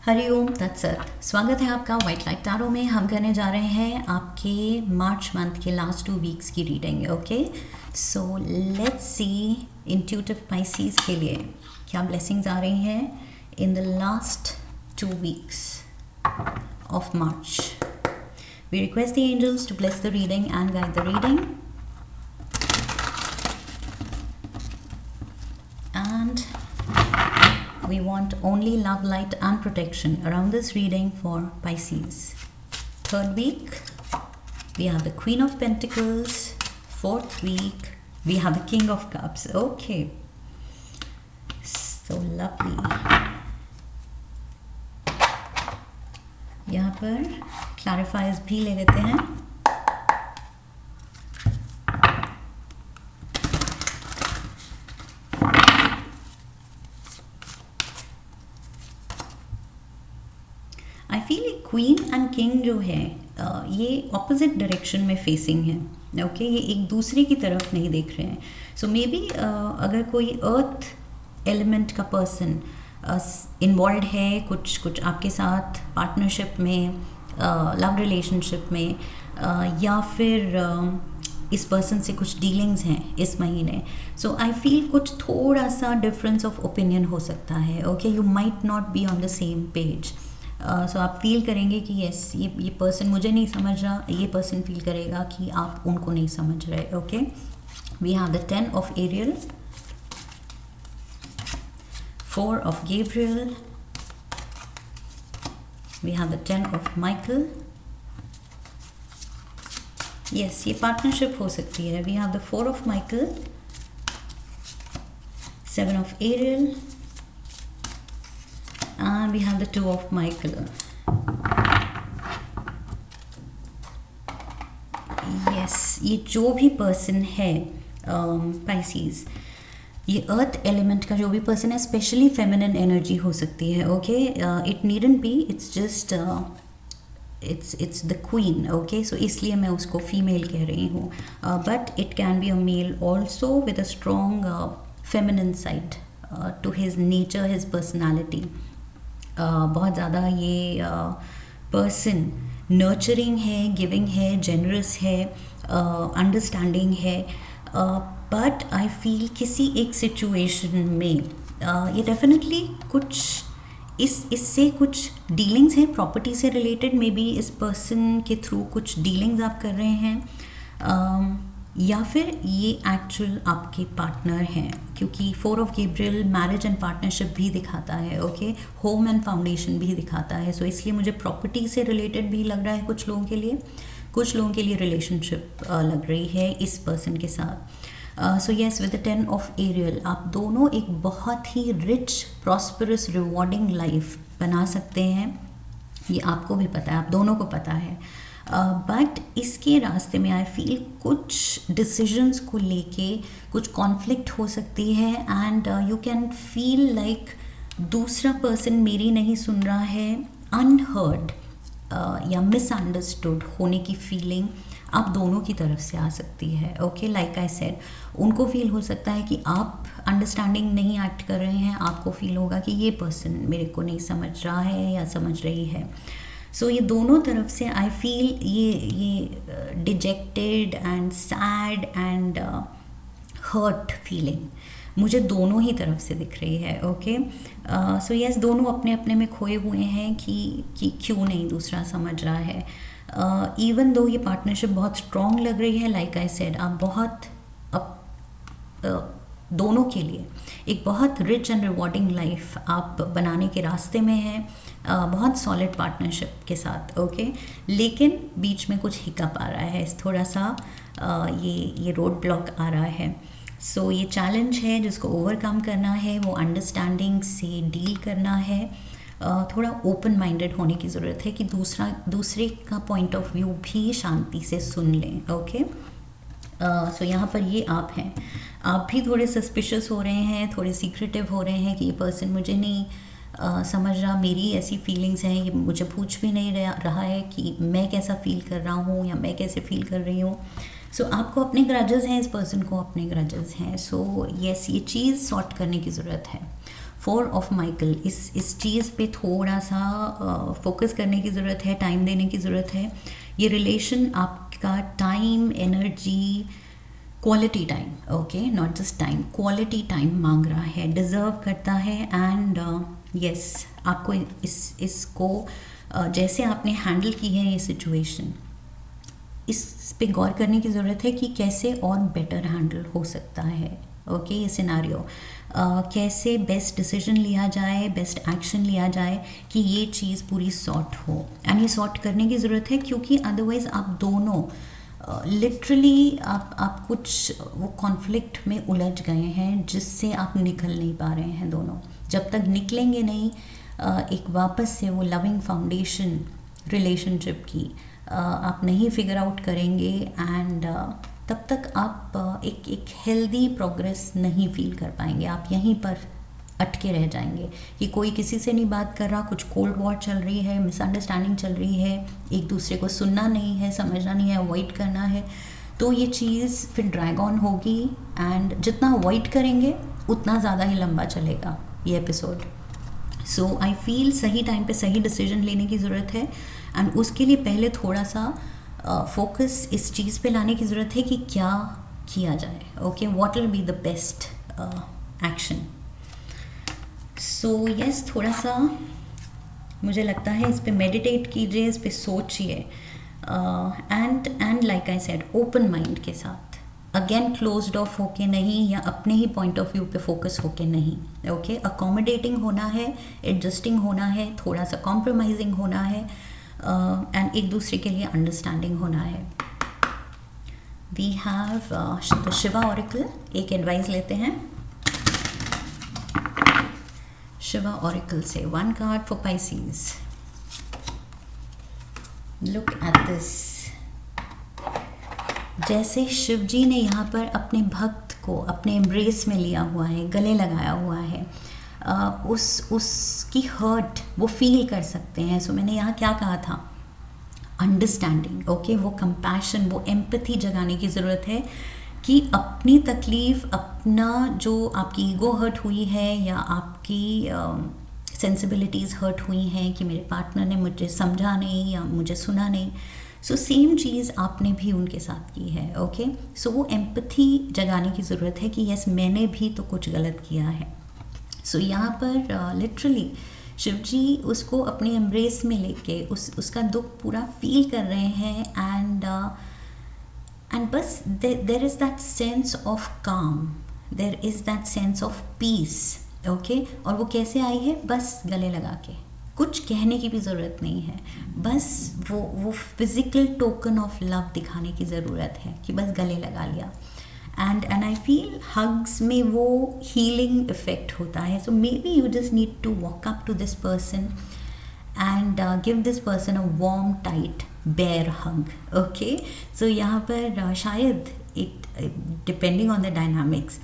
हरिओम तत्सत। स्वागत है आपका वाइट लाइट टैरो में। हम करने जा रहे हैं आपके मार्च मंथ के लास्ट 2 वीक्स की reading. Okay, so let's see intuitive Pisces के लिए क्या ब्लेसिंग्स आ रही हैं in the last 2 weeks of March. We request the angels to bless the reading and guide the reading and we want only love, light and protection around this reading for Pisces. Third week, we have the Queen of Pentacles. Fourth week, we have the King of Cups. Okay, so lovely. यहाँ पर clarifiers भी ले लेते हैं। I feel queen and king जो है ये opposite direction में फेसिंग है। ओके, ये एक दूसरे की तरफ नहीं देख रहे हैं। सो मे बी अगर कोई अर्थ एलिमेंट का पर्सन इन्वॉल्व है कुछ आपके साथ पार्टनरशिप में, लव रिलेशनशिप में, या फिर इस पर्सन से कुछ डीलिंग्स हैं इस महीने। सो आई फील कुछ थोड़ा सा डिफरेंस ऑफ ओपिनियन हो सकता है। Okay, you might not be on the same page. So आप फील करेंगे कि यस ये पर्सन मुझे नहीं समझ रहा, ये पर्सन फील करेगा कि आप उनको नहीं समझ रहे। Okay, we have the 10 of Ariel, 4 of Gabriel, we have the 10 of Michael. Yes, ये पार्टनरशिप हो सकती है। We have the 4 of Michael, 7 of Ariel and we have the 2 of Michael. Yes, ये जो भी पर्सन है Pisces, ये earth element का जो भी पर्सन है, स्पेशली फेमिनिन एनर्जी हो सकती है। Okay, it needn't be, it's just it's the queen. Okay, so इसलिए मैं उसको फीमेल कह रही हूँ, but it can be a male also with a strong feminine side to his nature, his personality. बहुत ज़्यादा ये पर्सन नर्चरिंग है, गिविंग है, जेनरस है, अंडरस्टैंडिंग है, बट आई फील किसी एक सिचुएशन में ये डेफिनेटली कुछ इससे कुछ डीलिंग्स हैं प्रॉपर्टी से रिलेटेड। मे बी इस पर्सन के थ्रू कुछ डीलिंग्स आप कर रहे हैं, या फिर ये एक्चुअल आपके पार्टनर हैं, क्योंकि 4 of Gabriel marriage and partnership भी दिखाता है। ओके, होम एंड फाउंडेशन भी दिखाता है। सो इसलिए मुझे प्रॉपर्टी से रिलेटेड भी लग रहा है कुछ लोगों के लिए, कुछ लोगों के लिए रिलेशनशिप लग रही है इस पर्सन के साथ। So yes, with the 10 of Ariel आप दोनों एक बहुत ही रिच, प्रॉस्परस, रिवॉर्डिंग लाइफ बना सकते हैं। ये आपको भी पता है, आप दोनों को पता है, बट इसके रास्ते में आई फील कुछ डिसीजंस को लेके कुछ कॉन्फ्लिक्ट हो सकती है, and you can feel like दूसरा पर्सन मेरी नहीं सुन रहा है, अनहर्ड या मिसअंडरस्टूड होने की फीलिंग आप दोनों की तरफ से आ सकती है। ओके, लाइक आई सेड, उनको फील हो सकता है कि आप अंडरस्टैंडिंग नहीं एक्ट कर रहे हैं, आपको फील होगा कि ये पर्सन मेरे को नहीं समझ रहा है या समझ रही है। सो ये दोनों तरफ से आई फील ये dejected and sad and hurt feeling मुझे दोनों ही तरफ से दिख रही है। ओके, सो यस, दोनों अपने अपने में खोए हुए हैं कि क्यों नहीं दूसरा समझ रहा है। इवन दो ये पार्टनरशिप बहुत स्ट्रॉन्ग लग रही है, लाइक आई सेड, आप बहुत दोनों के लिए एक बहुत रिच एंड रिवॉर्डिंग लाइफ आप बनाने के रास्ते में हैं, बहुत सॉलिड पार्टनरशिप के साथ। ओके, लेकिन बीच में कुछ हिकअप आ रहा है, थोड़ा सा ये रोड ब्लॉक आ रहा है। सो ये चैलेंज है जिसको ओवरकम करना है, वो अंडरस्टैंडिंग से डील करना है, थोड़ा ओपन माइंडेड होने की ज़रूरत है कि दूसरे का पॉइंट ऑफ व्यू भी शांति से सुन लें। ओके, सो यहाँ पर ये आप हैं, आप भी थोड़े सस्पिशियस हो रहे हैं, थोड़े सीक्रेटिव हो रहे हैं कि ये पर्सन मुझे नहीं समझ रहा, मेरी ऐसी फीलिंग्स हैं, ये मुझे पूछ भी नहीं रहा है कि मैं कैसा फील कर रहा हूँ या मैं कैसे फील कर रही हूँ। सो आपको अपने ग्रजेस हैं, इस पर्सन को अपने ग्रजेस हैं। सो यस, ये चीज़ सॉर्ट करने की ज़रूरत है। फोर ऑफ माइकल, इस चीज़ पे थोड़ा सा फोकस करने की ज़रूरत है, टाइम देने की ज़रूरत है. ये रिलेशन आपका time, energy, quality time, okay, not just time, quality time मांग रहा है, डिज़र्व करता है. एंड यस, आपको इसको जैसे आपने हैंडल की है ये सिचुएशन, इस पे गौर करने की ज़रूरत है कि कैसे और बेटर हैंडल हो सकता है. ओके, ये सिनारियो कैसे बेस्ट डिसीजन लिया जाए, बेस्ट एक्शन लिया जाए कि ये चीज़ पूरी सॉर्ट हो. एंड ये सॉर्ट करने की ज़रूरत है क्योंकि अदरवाइज़ आप दोनों लिटरली आप कुछ वो कॉन्फ्लिक्ट में उलझ गए हैं जिससे आप निकल नहीं पा रहे हैं दोनों. जब तक निकलेंगे नहीं एक वापस से वो लविंग फाउंडेशन रिलेशनशिप की आप नहीं फिगर आउट करेंगे, एंड तब तक आप एक हेल्दी प्रोग्रेस नहीं फील कर पाएंगे. आप यहीं पर अटके रह जाएंगे कि कोई किसी से नहीं बात कर रहा, कुछ कोल्ड वॉर चल रही है, मिसअंडरस्टैंडिंग चल रही है, एक दूसरे को सुनना नहीं है, समझना नहीं है, अवॉइड करना है. तो ये चीज़ फिर ड्रैग ऑन होगी, एंड जितना अवॉइड करेंगे उतना ज़्यादा ही लंबा चलेगा ये एपिसोड. सो आई फील सही टाइम पे सही डिसीजन लेने की ज़रूरत है, एंड उसके लिए पहले थोड़ा सा फोकस इस चीज़ पे लाने की ज़रूरत है कि क्या किया जाए. Okay, what will be the best action. So yes, थोड़ा सा मुझे लगता है इस पे मेडिटेट कीजिए, इस पे सोचिए, and like I said open mind के साथ, अगेन क्लोज्ड ऑफ होके नहीं या अपने ही पॉइंट ऑफ व्यू पे फोकस होके नहीं. ओके, अकोमोडेटिंग होना है, एडजस्टिंग होना है, थोड़ा सा कॉम्प्रोमाइजिंग होना है, एंड एक दूसरे के लिए अंडरस्टैंडिंग होना है. We have the Shiva oracle. एक एडवाइस लेते हैं शिवा ऑरेकल से. One card for Pisces. Look at this. जैसे शिव जी ने यहाँ पर अपने भक्त को अपने एम्ब्रेस में लिया हुआ है, गले लगाया हुआ है, उसकी हर्ट वो फील कर सकते हैं. सो मैंने यहाँ क्या कहा था, अंडरस्टैंडिंग. ओके, वो कंपैशन, वो एम्पैथी जगाने की ज़रूरत है कि अपनी तकलीफ़, अपना जो आपकी ईगो हर्ट हुई है या आपकी सेंसिबिलिटीज़ हर्ट हुई हैं कि मेरे पार्टनर ने मुझे समझा नहीं या मुझे सुना नहीं, सो सेम चीज़ आपने भी उनके साथ की है. ओके, सो वो एम्पैथी जगाने की ज़रूरत है कि यस, मैंने भी तो कुछ गलत किया है. सो यहाँ पर लिटरली शिव जी उसको अपने एम्ब्रेस में लेके उसका दुख पूरा फील कर रहे हैं, एंड बस there is that sense of calm, there is that sense of peace. Okay, और वो कैसे आई है, बस गले लगा के, कुछ कहने की भी ज़रूरत नहीं है, बस वो फिज़िकल टोकन ऑफ लव दिखाने की ज़रूरत है कि बस गले लगा लिया. एंड आई फील हग्स में वो हीलिंग इफेक्ट होता है. So maybe you just need to walk up to this person and give this person a warm tight bear hug. Okay, so यहाँ पर शायद it depending on the dynamics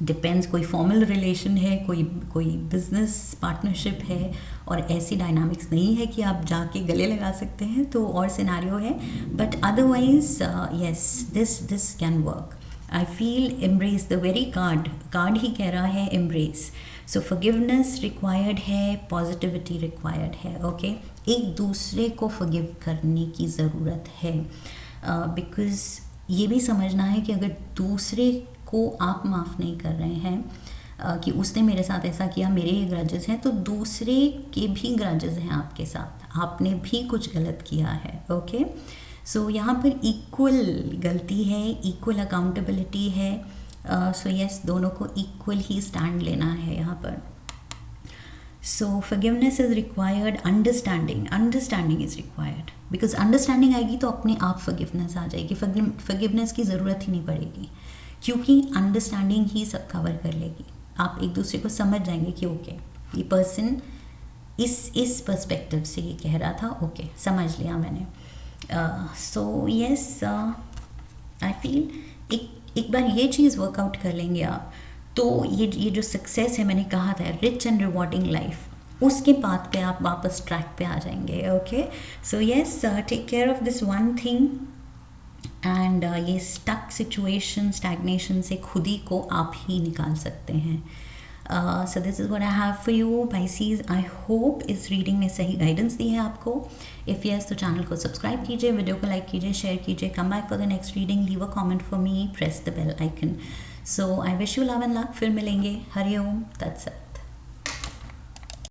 depends, कोई formal relation है, कोई business partnership है और ऐसी dynamics नहीं है कि आप जाके गले लगा सकते हैं, तो और सिनारियो है. But otherwise yes, this can work. I feel embrace, the very card ही कह रहा है एम्ब्रेस. सो फॉरगिवनेस रिक्वायर्ड है, पॉजिटिविटी रिक्वायर्ड है. ओके, एक दूसरे को फॉरगिव करने की ज़रूरत है, बिकॉज ये भी समझना है कि अगर दूसरे को आप माफ़ नहीं कर रहे हैं कि उसने मेरे साथ ऐसा किया, मेरे ही ग्रजेस हैं, तो दूसरे के भी ग्रजेस हैं आपके साथ, आपने भी कुछ गलत किया है. ओके, सो यहाँ पर इक्वल गलती है, इक्वल अकाउंटेबिलिटी है. सो यस, दोनों को इक्वल ही स्टैंड लेना है यहाँ पर. So forgiveness is required, understanding is required, because understanding आएगी तो अपने आप फॉरगिवनेस आ जाएगी, फॉरगिवनेस की ज़रूरत ही नहीं पड़ेगी, क्योंकि अंडरस्टैंडिंग ही सब कवर कर लेगी. आप एक दूसरे को समझ जाएंगे कि ओके, ये पर्सन इस पर्सपेक्टिव से ये कह रहा था, ओके, समझ लिया मैंने. सो यस, आई फील एक बार ये चीज़ वर्कआउट कर लेंगे आप, तो ये जो सक्सेस है, मैंने कहा था रिच एंड रिवॉर्डिंग लाइफ, उसके पाथ पे आप वापस ट्रैक पे आ जाएंगे. Okay, so yes, take care of this one thing, and ये स्टक सिचुएशन, स्टैग्नेशन से खुद ही को आप ही निकाल सकते हैं. So this is what I have for you Pisces. I hope इस रीडिंग में सही गाइडेंस दी है आपको. इफ़ यस तो चैनल को सब्सक्राइब कीजिए, वीडियो को लाइक कीजिए, शेयर कीजिए. Come back for the next reading, leave a comment for me, press the bell icon. So I wish you love and luck. फिर मिलेंगे. हरिओम तत्सत.